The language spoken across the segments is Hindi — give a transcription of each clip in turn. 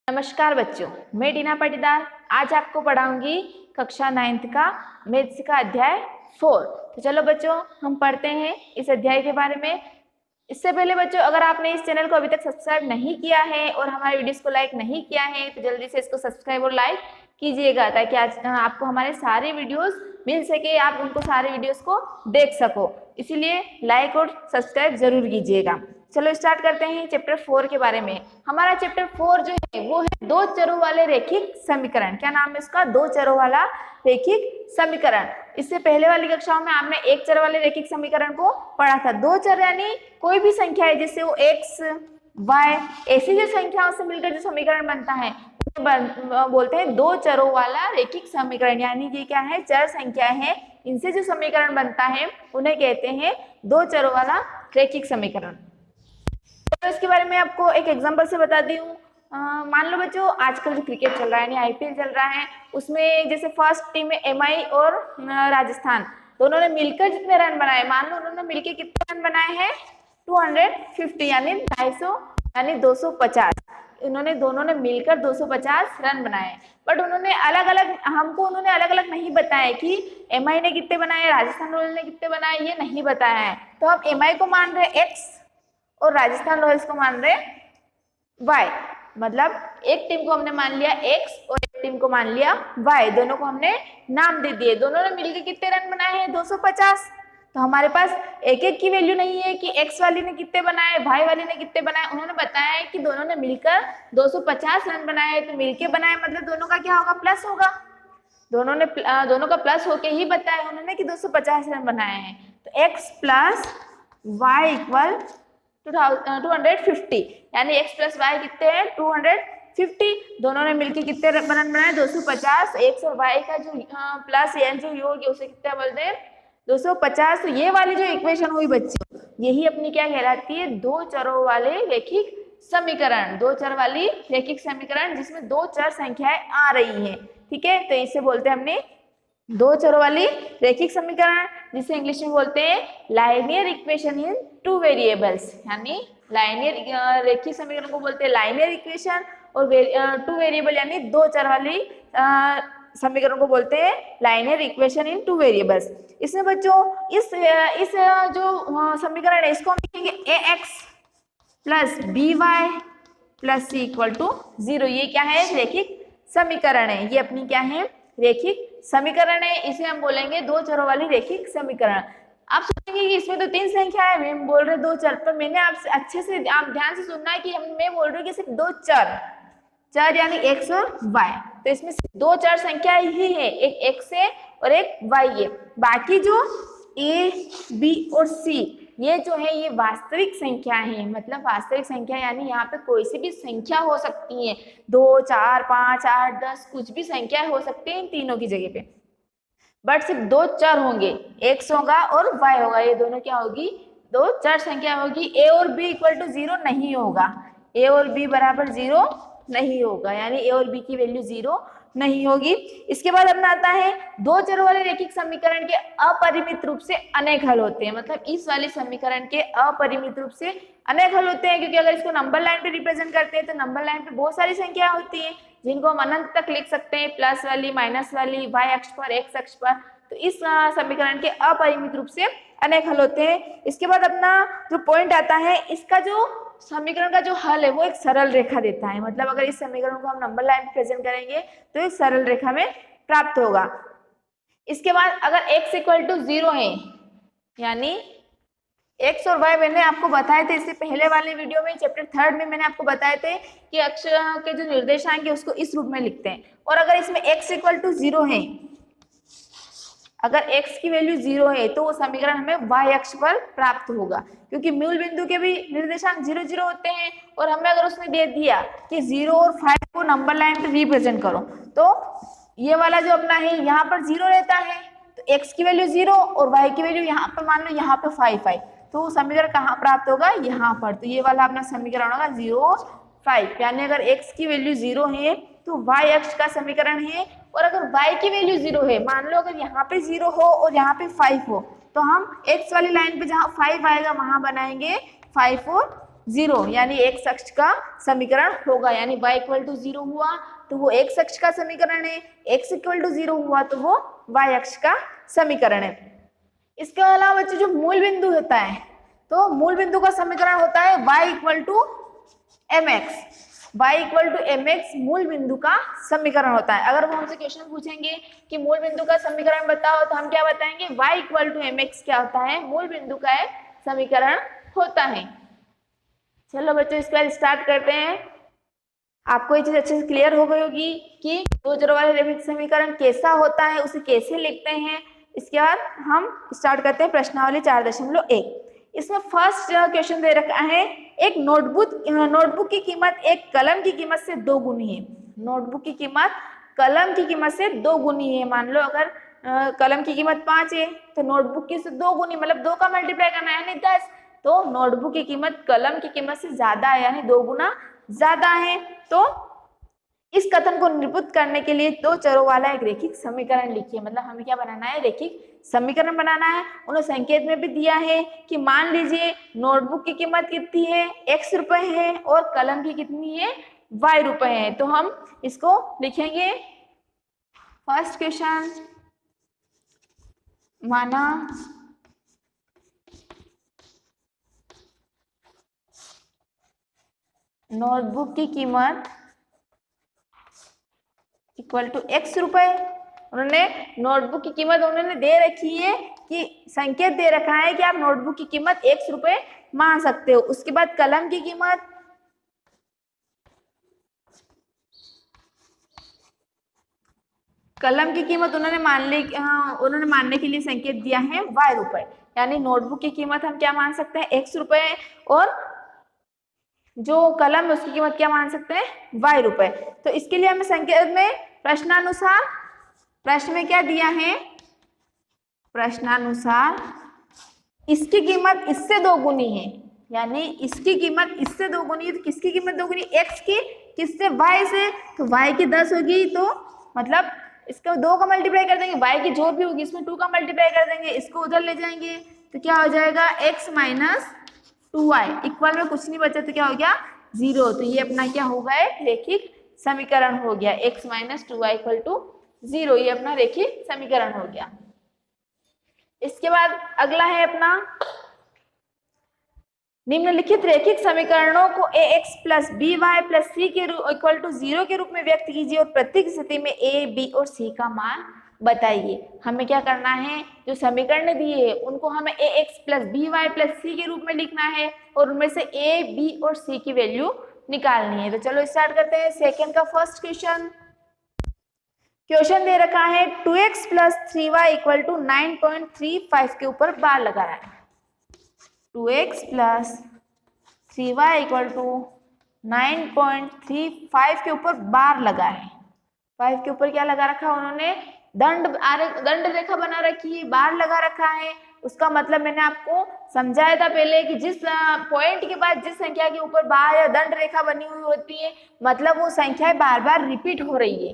नमस्कार बच्चों, मैं टीना पाटीदार आज आपको पढ़ाऊंगी कक्षा 9th का मैथ्स का अध्याय 4। तो चलो बच्चों हम पढ़ते हैं इस अध्याय के बारे में। इससे पहले बच्चों अगर आपने इस चैनल को अभी तक सब्सक्राइब नहीं किया है और हमारे वीडियोस को लाइक नहीं किया है तो जल्दी से इसको सब्सक्राइब और लाइक कीजिएगा ताकि आज आपको हमारे सारे वीडियोस मिल सके, आप उनको सारे वीडियोस को देख सको। इसीलिए लाइक और सब्सक्राइब जरूर कीजिएगा। चलो स्टार्ट करते हैं चैप्टर 4 के बारे में। हमारा चैप्टर 4 जो है वो है दो चरों वाले रैखिक समीकरण। क्या नाम है इसका? दो चरों वाला रैखिक समीकरण। इससे पहले वाली कक्षाओं में आपने एक चर वाले रैखिक समीकरण को पढ़ा था। दो चर यानी कोई भी संख्या है जैसे वो x, y ऐसी जो संख्याओं से मिलकर जो समीकरण बनता है बोलते हैं दो चरों वाला रैखिक समीकरण। यानी ये क्या है? चर संख्या है, इनसे जो समीकरण बनता है उन्हें कहते हैं दो चरों वाला रैखिक समीकरण। तो इसके बारे में आपको एक एग्जांपल से बता दी हूँ। मान लो बच्चों आजकल जो क्रिकेट चल रहा है यानी आईपीएल चल रहा है, उसमें जैसे फर्स्ट टीम में एमआई और राजस्थान दोनों ने मिलकर जितने रन बनाए, मान लो उन्होंने मिलकर कितने रन बनाए हैं? 250 यानी 250 यानी 250। उन्होंने दोनों ने मिलकर 250 रन बनाए। बट उन्होंने अलग अलग नहीं बताया कि एमआई ने कितने बनाए, राजस्थान रॉयल्स ने कितने बनाए, ये नहीं बताया है। तो हम एमआई को मान रहे x और राजस्थान रॉयल्स को मान रहे y। मतलब एक टीम को हमने मान लिया x और एक टीम को मान लिया y, दोनों को हमने नाम दे दिए। दोनों ने मिलकर कितने रन बनाए हैं? 250। तो हमारे पास एक एक की वैल्यू नहीं है कि x वाली ने कितने बनाए, y वाली ने कितने बनाए। उन्होंने बताया है कि दोनों ने मिलकर 250 रन बनाए। तो मिलके बनाए मतलब दोनों का क्या होगा? प्लस होगा। दोनों का प्लस होके ही बताया उन्होंने कि 250 रन बनाए हैं। तो x प्लस y इक्वल 250 यानी x प्लस y कितने हैं? 250। दोनों ने मिलकर कितने रन बनाए? 250। x और y का जो प्लस एन जो योग है उसे कितना बोलते हैं? 250। तो ये वाली जो इक्वेशन हुई बच्चों, यही अपनी क्या कहलाती है? दो चरों वाले रैखिक समीकरण। दो चर वाली रैखिक समीकरण जिसमें दो चर संख्याएं आ रही हैं। ठीक है, तो इसे बोलते हैं हमने दो चरों वाली रैखिक समीकरण, जिसे इंग्लिश में बोलते हैं linear equation in two variables. यानी लाइनियर रैखिक समीकरण को बोलते हैं लाइनियर इक्वेशन और टू वेरिएबल यानी दो चर वाली समीकरण को बोलते हैं linear equation in two variables. इसमें बच्चों इस जो समीकरण है इसको हम लिखेंगे ax plus by plus c equal to 0। ये क्या है? रैखिक समीकरण है। ये अपनी क्या है? रैखिक समीकरण है। इसे हम बोलेंगे दो चरों वाली रैखिक समीकरण। आप सोचेंगे कि इसमें तो तीन संख्या है, मैं बोल रहे दो चर। पर मैंने आपसे अच्छे से आप ध्यान से सुनना है कि मैं बोल रही हूँ कि सिर्फ दो चर यानी x और y। तो इसमें दो चर संख्या ही है, एक x है और एक y है। बाकी जो a, b और c ये जो है ये वास्तविक संख्या है। मतलब वास्तविक संख्या यानी यहाँ पे कोई सी भी संख्या हो सकती है, 2, 4, 5, 8, 10 कुछ भी संख्या हो सकती है इन तीनों की जगह पे। बट सिर्फ दो चर होंगे, x होगा और y होगा। ये दोनों क्या होगी? दो चर संख्या होगी। a और b इक्वल टू 0 नहीं होगा, a और b बराबर 0 नहीं होगा, यानी a और b की वैल्यू 0 नहीं होगी। इसके बाद अपना आता है दो चरों वाले रैखिक समीकरण के अपरिमित रूप से अनेक हल होते हैं। मतलब इस वाले समीकरण के अपरिमित रूप से अनेक हल होते हैं, क्योंकि अगर इसको नंबर लाइन पे रिप्रेजेंट करते हैं तो नंबर लाइन पे बहुत सारी संख्याएं होती हैं जिनको हम अनंत तक लिख सकते हैं, प्लस वाली, माइनस वाली, y अक्ष पर, x अक्ष पर। तो इस समीकरण के अपरिमित रूप से अनेक हल होते हैं। इसके बाद अपना जो पॉइंट आता है, इसका जो समीकरण का जो हल है वो एक सरल रेखा देता है। मतलब अगर इस समीकरण को हम नंबर लाइन में प्रेजेंट करेंगे तो एक सरल रेखा में प्राप्त होगा। इसके बाद अगर x इक्वल टू 0 है यानी x और y मैंने आपको बताए थे इससे पहले वाले वीडियो में, चैप्टर 3 में मैंने आपको बताए थे कि अक्ष के जो निर्देशांक है उसको इस रूप में लिखते हैं। और अगर इसमें x इक्वल टू 0 है, अगर x की वैल्यू 0 है तो वो समीकरण हमें y अक्ष पर प्राप्त होगा, क्योंकि मूल बिंदु के भी निर्देशांक 0, 0 होते हैं। और हमें अगर उसने दे दिया कि 0 और 5 को नंबर लाइन पे रिप्रेजेंट करो तो ये वाला जो अपना है यहाँ पर 0 रहता है, तो x की वैल्यू 0 और y की वैल्यू यहाँ पर मान लो यहाँ पे 5 है, तो समीकरण कहाँ प्राप्त होगा? यहाँ पर। तो ये वाला अपना समीकरण होगा 0, 5। यानी अगर x की वैल्यू 0 है तो y अक्ष का समीकरण है। और अगर y की वैल्यू 0 है, मान लो अगर यहाँ पे 0 हो और यहाँ पे 5 हो, तो हम x वाली लाइन पे जहाँ 5 आएगा वहां बनाएंगे 5 और 0 यानी एक अक्ष का समीकरण होगा, यानी y इक्वल टू 0 हुआ तो वो एक अक्ष का समीकरण है, x इक्वल टू 0 हुआ तो वो y अक्ष का समीकरण है। इसके अलावा बच्चों जो मूल बिंदु होता है, तो मूल बिंदु का समीकरण होता है y equal to mx, y equal to mx मूल बिंदु का समीकरण होता है। अगर वो हमसे क्वेश्चन पूछेंगे कि मूल बिंदु का समीकरण बताओ तो हम क्या बताएंगे, y इक्वल टू mx क्या होता है, मूल बिंदु का समीकरण होता है। चलो बच्चों इसके बाद स्टार्ट करते हैं। आपको ये चीज अच्छे से क्लियर हो गई होगी कि दो चरों वाले रैखिक समीकरण कैसा होता है, उसे कैसे लिखते हैं। इसके बाद हम स्टार्ट करते हैं प्रश्नावली 4.1। इसमें फर्स्ट क्वेश्चन दे रखा है, एक नोटबुक की कीमत एक कलम की कीमत से 2 गुनी है। नोटबुक की कीमत कलम की कीमत से 2 गुनी है। मान लो अगर कलम की कीमत 5 है तो नोटबुक की से 2 गुनी, मतलब 2 का मल्टीप्लाई करना है यानी 10, तो नोटबुक की कीमत कलम की कीमत से ज्यादा है यानी 2 गुना ज्यादा है। तो इस कथन को निरूपित करने के लिए दो चरों वाला एक रैखिक समीकरण लिखिए। मतलब हमें क्या बनाना है, रैखिक समीकरण बनाना है। उन्होंने संकेत में भी दिया है कि मान लीजिए नोटबुक की कीमत कितनी है, x रुपए है, और कलम की कितनी है, y रुपए है। तो हम इसको लिखेंगे, फर्स्ट क्वेश्चन माना नोटबुक की कीमत इक्वल टू x रुपए। उन्होंने नोटबुक की कीमत उन्होंने दे रखी है कि संकेत दे रखा है कि आप नोटबुक की कीमत x रुपए मान सकते हो। उसके बाद कलम की कीमत उन्होंने मानने के लिए संकेत दिया है y रुपए, यानी नोटबुक की कीमत हम क्या मान सकते हैं, x रुपए, और जो कलम है उसकी कीमत क्या मान सकते हैं, y रुपए। तो इसके लिए हमें संकेत में प्रश्नानुसार, प्रश्न में क्या दिया है, प्रश्नानुसार इसकी कीमत इससे 2 गुनी है, यानी इसकी कीमत इससे 2 गुनी है। तो किसकी कीमत 2 गुनी, x की, किससे, y से, तो y की 10 होगी, तो मतलब इसको 2 का मल्टीप्लाई कर देंगे, y की जो भी होगी इसमें 2 का मल्टीप्लाई कर देंगे, इसको उधर ले जाएंगे तो क्या हो जाएगा, x माइनस 2y इक्वल में कुछ नहीं बचा तो क्या हो गया, 0। तो ये अपना क्या हो गया, रैखिक समीकरण हो गया, x minus 2y equal to 0, ये अपना रैखिक समीकरण हो गया। इसके बाद अगला है अपना, निम्नलिखित रैखिक समीकरणों को ax plus B Y plus C के इक्वल टू 0 के रूप में व्यक्त कीजिए और प्रत्येक स्थिति में a, b और c का मान बताइए। हमें क्या करना है, जो समीकरण दिए हैं उनको हमें ax plus B Y plus C के रूप में लिखना है और उनमें से a, b और c की वैल्यू निकालनी है। तो चलो स्टार्ट करते हैं। सेकेंड का फर्स्ट क्वेश्चन दे रखा है 2x plus 3y equal to 9.35 के ऊपर बार लगा रहा है। 2x plus 3y equal to 9.35 के ऊपर बार लगा है। 5 के ऊपर क्या लगा रखा उन्होंने, दंड रेखा बना रखी है, बार लगा रखा है। उसका मतलब मैंने आपको समझाया था पहले कि जिस पॉइंट के बाद जिस संख्या के ऊपर बार या दंड रेखा बनी हुई होती है, मतलब वो संख्या बार बार रिपीट हो रही है।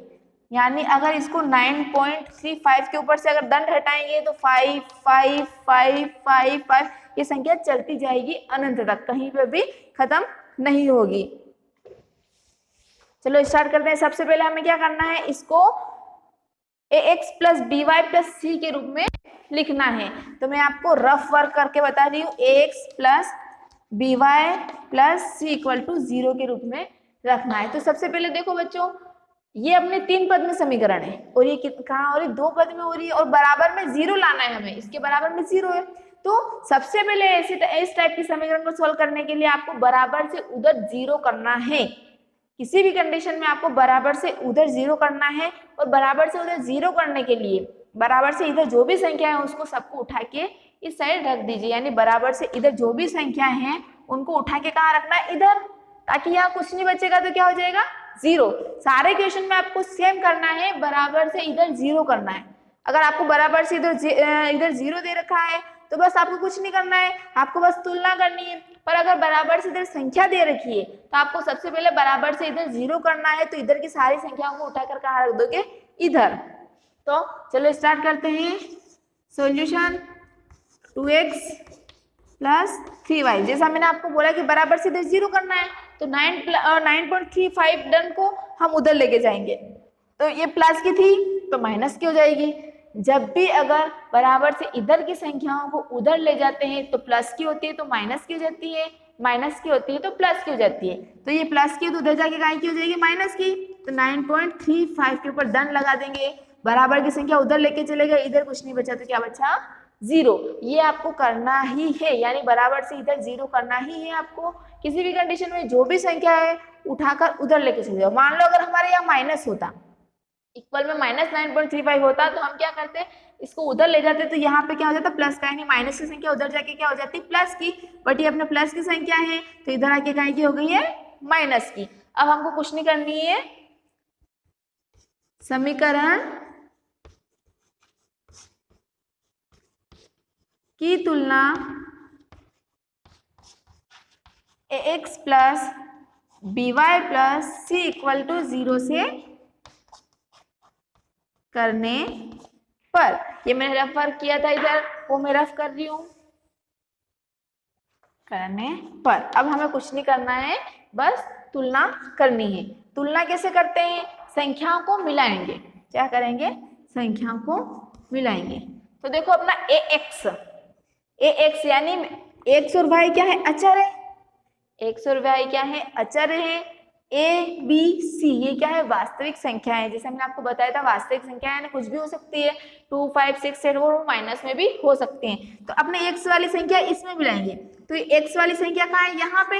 यानी अगर इसको 9.35 के ऊपर से अगर दंड हटाएंगे तो 5 5 5 5 5 ये संख्या चलती जाएगी अनंत तक, कहीं पे भी खत्म नहीं होगी। चलो स्टार्ट करते हैं। सबसे पहले हमें क्या करना है, इसको ax plus B Y plus C के रूप में लिखना है। तो मैं आपको रफ वर्क करके बता रही हूँ, ax plus B Y plus C equal to 0 के रूप में रखना है। तो सबसे पहले देखो बच्चों, ये अपने 3 पद में समीकरण है और ये कहाँ हो रही, 2 पद में हो रही है और बराबर में 0 लाना है हमें, इसके बराबर में 0 है। तो सबसे पहले इस टाइप के समीकरण को सोल्व करने के लिए आपको बराबर से उधर 0 करना है। किसी भी कंडीशन में आपको बराबर से उधर 0 करना है और बराबर से उधर 0 करने के लिए बराबर से इधर जो भी संख्या है उसको सबको उठा के इस साइड रख दीजिए। यानी बराबर से इधर जो भी संख्या है उनको उठा के कहाँ रखना है, इधर, ताकि यहाँ कुछ नहीं बचेगा तो क्या हो जाएगा, 0। सारे क्वेश्चन में आपको सेम करना है, बराबर से इधर 0 करना है। अगर आपको बराबर से इधर 0 दे रखा है तो बस आपको कुछ नहीं करना है, आपको बस तुलना करनी है। पर अगर बराबर से इधर संख्या दे रखी है तो आपको सबसे पहले बराबर से इधर 0 करना है। तो इधर की सारी संख्याओं को उठाकर कहाँ रख दोगे, इधर। तो चलो स्टार्ट करते हैं। Solution 2x plus 3y। जैसा मैंने आपको बोला कि बराबर से इधर 0 करना है, तो 9.35 डन को हम उधर लेके जाएंगे, तो ये प्लस की थी तो माइनस की हो जाएगी। जब भी अगर बराबर से इधर की संख्याओं को उधर ले जाते हैं तो प्लस की होती है तो माइनस की हो जाती है, माइनस की होती है तो प्लस की हो जाती है। तो ये प्लस की तो उधर जाके काय की हो जाएगी, माइनस की। तो 9.35 के ऊपर डन लगा देंगे, बराबर की संख्या उधर लेके चले गए, इधर कुछ नहीं बचा तो क्या बचा, 0। ये आपको करना ही है, यानी बराबर से इधर 0 करना ही है आपको। किसी भी कंडीशन में जो भी संख्या है उठाकर उधर लेके चले जाओ। मान लो अगर हमारे यहाँ माइनस होता, इक्वल में -9.35 होता, तो हम क्या करते, इसको उधर ले जाते, तो यहाँ पे क्या हो जाता, प्लस का, यानी माइनस की संख्या उधर जाके क्या हो जाती, प्लस की। बट ये अपने प्लस की संख्या है तो इधर आके क्या की हो गई है, माइनस की। अब हमको कुछ नहीं करनी है, समीकरण की तुलना ax plus by plus c equal to 0 से करने पर, ये मैंने रेफर किया था इधर, वो मैं रफ कर रही हूं, करने पर। अब हमें कुछ नहीं करना है, बस तुलना करनी है। तुलना कैसे करते हैं, संख्याओं को मिलाएंगे। क्या करेंगे, संख्याओं को मिलाएंगे। तो देखो अपना ax यानी x और y क्या है, अचर है, x और y क्या है, अचर है। a b c ये क्या है, वास्तविक संख्या है। जैसे हमने आपको बताया था वास्तविक संख्या है, कुछ भी हो सकती है, 2 5 6 7 और माइनस में भी हो सकते हैं। तो अपने x वाली संख्या इसमें मिलाएंगे, तो ये x वाली संख्या कहाँ है, यहाँ पे,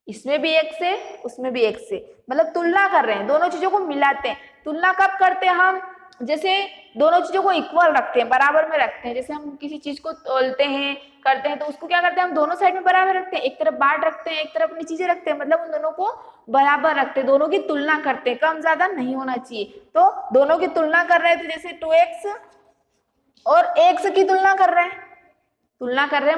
इसमें भी x है उसमें भी x है, मतलब तुलना कर रहे हैं, दोनों चीजों को मिलाते हैं। तुलना कब करते हैं हम, जैसे दोनों चीजों को इक्वल रखते हैं, बराबर में रखते हैं। जैसे हम किसी चीज को तोलते हैं, करते हैं, तो उसको क्या करते हैं, हम दोनों साइड में बराबर रखते हैं, एक तरफ बाट रखते हैं, एक तरफ अपनी चीजें रखते हैं, मतलब उन दोनों को बराबर रखते हैं, दोनों की तुलना करते हैं, कम ज्यादा नहीं होना चाहिए। तो दोनों की तुलना कर रहे थे, जैसे 2x और x की तुलना कर रहे हैं,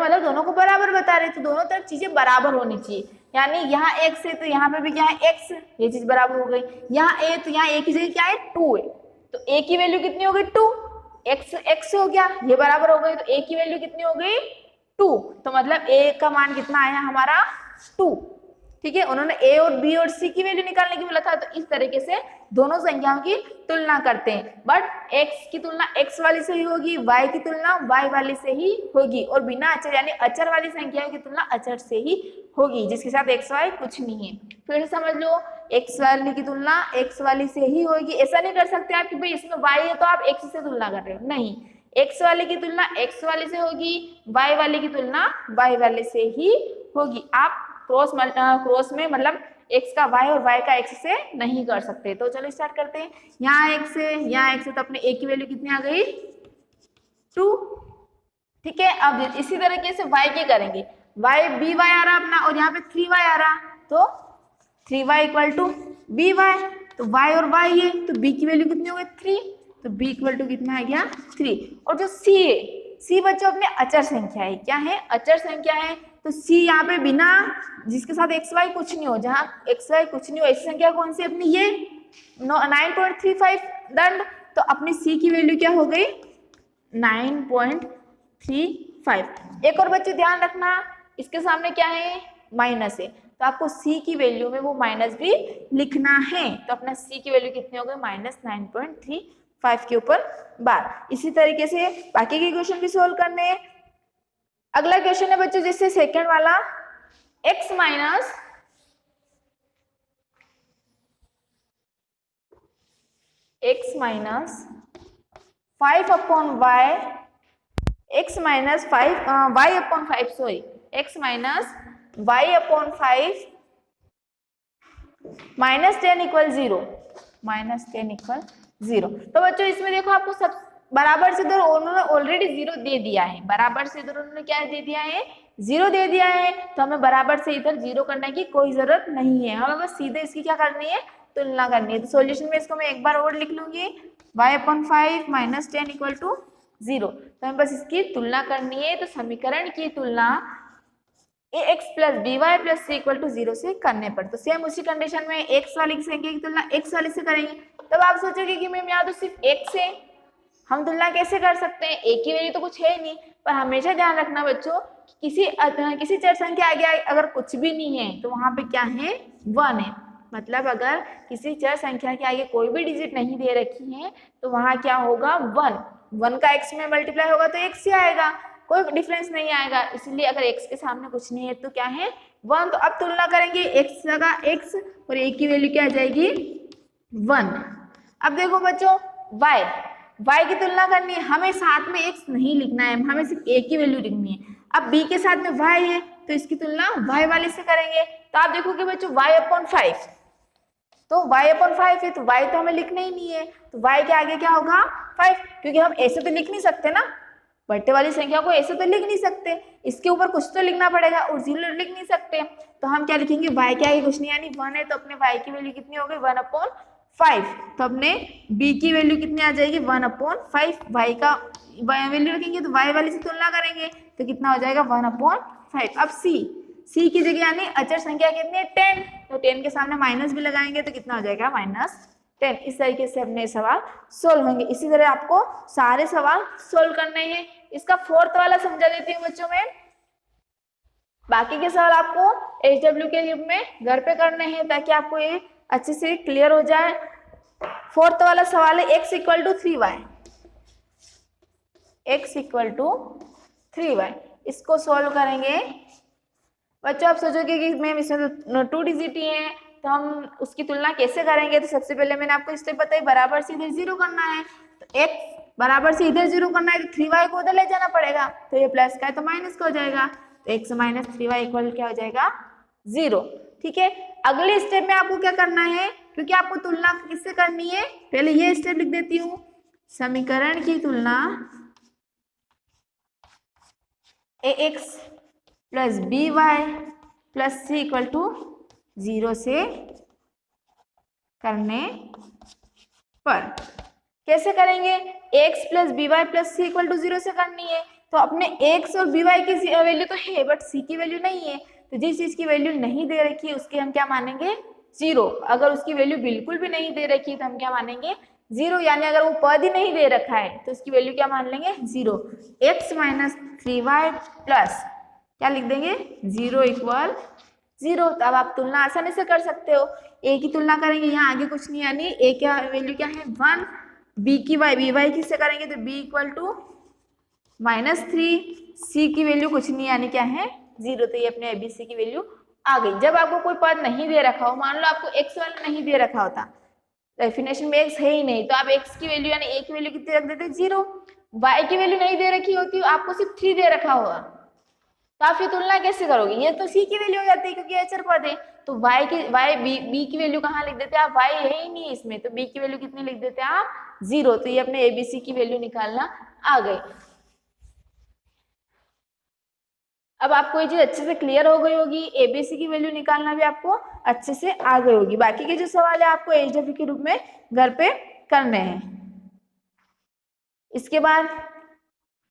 मतलब दोनों को बराबर बता रहे हैं, तो दोनों तरफ चीजें बराबर होनी चाहिए। यानी यहाँ x है तो यहाँ पे भी क्या है, x, ये चीज बराबर हो गई। यहाँ a तो यहाँ a की जगह क्या है, 2 है, तो a की वैल्यू कितनी हो गई, 2, x हो गया, ये बराबर हो गई, तो a की वैल्यू कितनी हो गई, 2। तो मतलब a का मान कितना आया हमारा, 2। ठीक है, उन्होंने a और b और c की वैल्यू निकालने की बोला था, तो इस तरीके से दोनों संख्याओं की तुलना करते हैं। बट x की तुलना x वाली से ही होगी, y की तुलना y वाली से ही होगी, और बिना अचर यानी अचर वाली संख्याओं की तुलना अचर से ही होगी, जिसके साथ x y कुछ नहीं है। फिर से समझ लो, x वाली की तुलना x वाली से ही होगी। ऐसा नहीं कर सकते आप कि भाई इसमें y है तो आप x से तुलना कर रहे हो, नहीं, x वाले की तुलना x वाले से होगी, y वाले की तुलना y वाले से ही होगी। आप क्रॉस में मतलब x का y और y का x से नहीं कर सकते। तो चलो स्टार्ट करते हैं। यहाँ x है, यहाँ x है, तो अपने a की वैल्यू कितनी आ गई, 2। ठीक है, अब इसी तरीके से y की करेंगे, by आ रहा अपना, और यहाँ पे 3y आ रहा, तो 3y इक्वल टू by, तो y और y है, तो b की वैल्यू कितनी हो गई, 3, तो b इक्वल टू कितना आ गया, 3। और जो c है, c बच्चों अपने अचर संख्या है, क्या है, अचर संख्या है, तो c यहाँ पे बिना जिसके साथ x y कुछ नहीं हो, जहाँ x y कुछ नहीं हो, ऐसी संख्या कौन सी अपनी, ये 9.35 दंड, तो अपनी c की वैल्यू क्या हो गई, 9.35। एक और बच्चे ध्यान रखना, इसके सामने क्या है, माइनस है, तो आपको c की वैल्यू में वो माइनस भी लिखना है। तो अपना c की वैल्यू कितनी हो गई, -9.35 के ऊपर बार। इसी तरीके से बाकी के क्वेश्चन भी सोल्व करने हैं। अगला क्वेश्चन है बच्चों, जैसे सेकंड वाला, x minus 5 upon y, x minus 5 y upon 5, sorry, x minus y upon 5 -10 equal 0, -10 equal 0। तो बच्चों इसमें देखो आपको सब बराबर से इधर उन्होंने ऑलरेडी 0 दे दिया है, बराबर से इधर उन्होंने क्या दे दिया है, 0 दे दिया है, तो हमें बराबर से इधर 0 करने की कोई जरूरत नहीं है, हमें बस सीधे इसकी क्या करनी है, तुलना करनी है। तो सॉल्यूशन में इसको मैं एक बार और लिख लूंगी, y अपॉन 5 -10 इक्वल टू 0, तो हमें बस इसकी तुलना करनी है। तो समीकरण की तुलना ax plus by plus c equal to 0 से करने पर, तो सेम उसी कंडीशन में x वाली संख्या की तुलना x वाली से करेंगे। तब आप सोचोगे कि मैम यहाँ तो सिर्फ x है, हम तुलना कैसे कर सकते हैं, a की वैल्यू तो कुछ है ही नहीं। पर हमेशा ध्यान रखना बच्चों, किसी चर संख्या आगे अगर कुछ भी नहीं है तो वहां पे क्या है, 1 है। मतलब अगर किसी चर संख्या के आगे कोई भी डिजिट नहीं दे रखी है तो वहां क्या होगा, 1 का x में मल्टीप्लाई होगा तो x ही आएगा, कोई डिफरेंस नहीं आएगा। इसलिए अगर x के सामने कुछ नहीं है तो क्या है, 1। तो अब तुलना करेंगे, x लगा x और a की वैल्यू क्या आ जाएगी, 1। अब देखो बच्चों y की तुलना करनी है, हमें साथ में x नहीं लिखना है, हमें सिर्फ a की वैल्यू लिखनी है। अब b के साथ में y है तो इसकी तुलना y वाले से करेंगे। तो आप देखोगे बच्चों y/5, तो y/5 है तो y तो हमें लिखना ही नहीं है, तो y के आगे क्या होगा, 5, क्योंकि हम ऐसे तो लिख नहीं सकते ना, बढ़ते वाली संख्या को ऐसे तो लिख नहीं सकते, इसके ऊपर कुछ तो लिखना पड़ेगा और 0 लिख नहीं सकते। तो हम क्या लिखेंगे, y के आगे कुछ नहीं यानी 1 है, तो अपने y की वैल्यू कितनी हो गई, 1/5। तो अपने b की वैल्यू कितनी आ जाएगी, 1/5। y का वैल्यू रखेंगे तो y वाली से तुलना करेंगे तो कितना हो जाएगा, 1/5। अब c की जगह यानी अचर संख्या कितनी है, 10, तो 10 के सामने माइनस भी लगाएंगे तो कितना हो जाएगा, -10। इस तरीके से अपने सवाल सोल्व होंगे। इसी तरह आपको सारे सवाल सोल्व करने हैं। इसका 4th वाला समझा देती हूँ बच्चों में, बाकी के सवाल आपको HW के रूप में घर पे करने हैं ताकि आपको ये अच्छे से क्लियर हो जाए। 4th वाला सवाल है x = 3y, x = 3y। इसको सोल्व करेंगे। बच्चों आप सोचोगे कि मैम इसमें तो 2 डिजिट ही है तो हम उसकी तुलना कैसे करेंगे, तो सबसे पहले मैंने आपको स्टेप बताई, बराबर से इधर 0 करना है, तो x बराबर से इधर 0 करना है तो 3y को उधर ले जाना पड़ेगा, तो ये प्लस का है तो माइनस का हो जाएगा, तो x - 3y = क्या हो जाएगा, 0। ठीक है, अगले स्टेप में आपको क्या करना है, क्योंकि आपको तुलना किससे करनी है, पहले ये स्टेप लिख देती हूँ, समीकरण की तुलना ax + by + c = 0 से करने पर। कैसे करेंगे, x + by + c = 0 से करनी है, तो अपने x और by की वैल्यू तो है बट c की वैल्यू नहीं है, तो जिस चीज की वैल्यू नहीं दे रखी है उसकी हम क्या मानेंगे, 0। अगर उसकी वैल्यू बिल्कुल भी नहीं दे रखी है तो हम क्या मानेंगे, 0, यानी अगर वो पद ही नहीं दे रखा है तो उसकी वैल्यू क्या मान लेंगे, 0। x - 3y प्लस क्या लिख देंगे, 0 = 0। तो अब आप तुलना आसानी से कर सकते हो, a की तुलना करेंगे, यहाँ आगे कुछ नहीं यानी a क्या वैल्यू क्या है, 1, b की by किससे करेंगे तो b = -3, c की वैल्यू कुछ नहीं यानी क्या है, 0। तो ये अपने abc की वैल्यू आ गई। जब आपको कोई पद नहीं दे रखा हो, मान लो आपको x वाला नहीं दे रखा होता, डेफिनेशन में x है ही नहीं, तो आप x की वैल्यू यानी a की वैल्यू कितनी रख देते, 0। y की वैल्यू नहीं दे रखी होती, आपको सिर्फ 3 दे रखा होगा, तो आप ये तुलना कैसे करोगे, ये तो c की वैल्यू हो जाती है क्योंकि अचर पद है, तो b की वैल्यू कहाँ लिख देते हैं आप, y है ही नहीं इसमें, तो b की वैल्यू कितनी लिख देते हैं आप, 0। तो ये अपने abc की वैल्यू निकालना आ गई। अब आपको ये चीज अच्छे से क्लियर हो गई होगी, एबीसी की वैल्यू निकालना भी आपको अच्छे से आ गई होगी। बाकी के जो सवाल है आपको एचडब्ल्यू के रूप में घर पे करने हैं। इसके बाद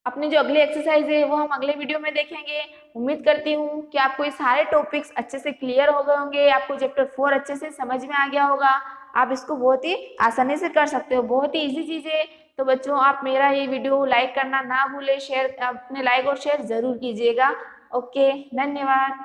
अपनी जो अगली एक्सरसाइज है वो हम अगले वीडियो में देखेंगे। उम्मीद करती हूँ कि आपको ये सारे टॉपिक्स अच्छे से क्लियर हो गए होंगे, आपको चैप्टर 4 अच्छे से समझ में आ गया होगा, आप इसको बहुत ही आसानी से कर सकते हो, बहुत ही इजी चीज है। तो बच्चों आप मेरा ये वीडियो लाइक करना ना भूलें, शेयर अपने लाइक और शेयर जरूर कीजिएगा। ओके, धन्यवाद।